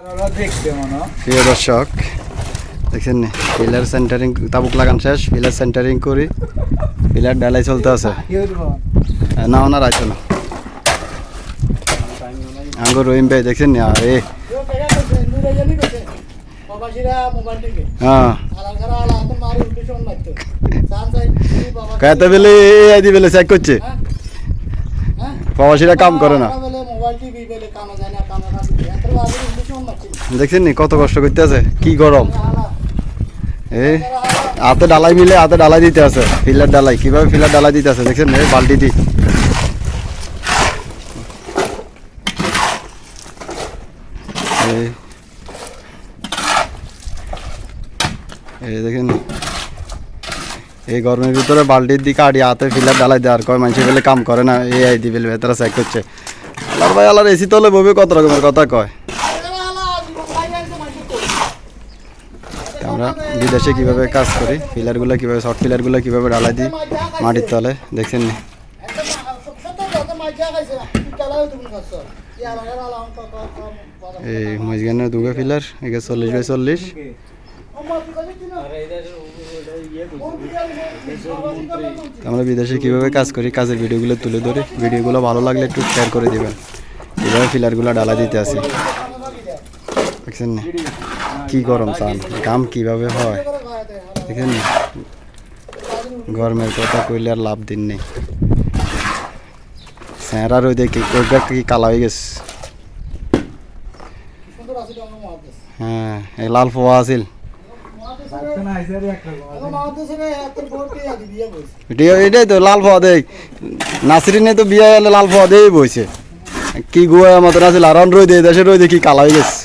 প্রিয় দর্শক দেখছেন পিলার সেন্টারিং তাবুক লাগান শেষ, পিলার সেন্টারিং করি, পিলার ডালাই চলতে আছে না ওনার আছে না আঙ্গুর রহিম ভাই দেখছেন না আরে হ্যাঁ কায়তা বেলে আইদি বেলে চেক করছে প্রবাসীরা কাম করে না দেখছেন নি কত কষ্ট করতে আছে, কি গরম হাতে ডালাই মিলে হাতে ডালাই দিতে আছে, ফিলার ডালাই কিভাবে ফিলার ডালাই দিতে আছে দেখছেন বালতি দি এই দেখেন এই গরমের ভিতরে বালতির দিকে আড়ি হাতে ফিলার ডালাই দেওয়ার কয় মানুষ বেলে কাম করে না, এই আইডি বেলে ভেতরে চেক করছে। আল্লাহর ভাই আল্লাহর এসি তলে ববে কত রকমের কথা কয়। আমরা বিদেশে কিভাবে কাজ করি, ফিলারগুলো কিভাবে শর্ট ফিলারগুলো কিভাবে ডালাই দিই মাটির তলে দেখছেন নি। এই মজগানের দুটো ফিলার একে 40x40 আমরা বিদেশে কিভাবে কাজ করি কাজের ভিডিওগুলো তুলে ধরি, ভিডিওগুলো ভালো লাগলে একটু শেয়ার করে দিবেন। এভাবে ফিলারগুলো ডালা দিতে আসি দেখছেন না কি গরম চান ঘাম কিভাবে হয় দেখেন না, গরমের কথা কইলে আর লাভ দিন নেই। স্যাঁরা রই দেখি কি কালা হয়ে গেছে। হ্যাঁ এই লাল ফোয়া আছিল এটাই তো লাল ফোয়া দেয় নাসরিনে তো বিয়ে হলে লাল ফোয়া দিয়ে বইছে কি গুয়া মতন আছিল আর রই দিয়ে দেশে রই দেখি কালা হয়ে গেছে।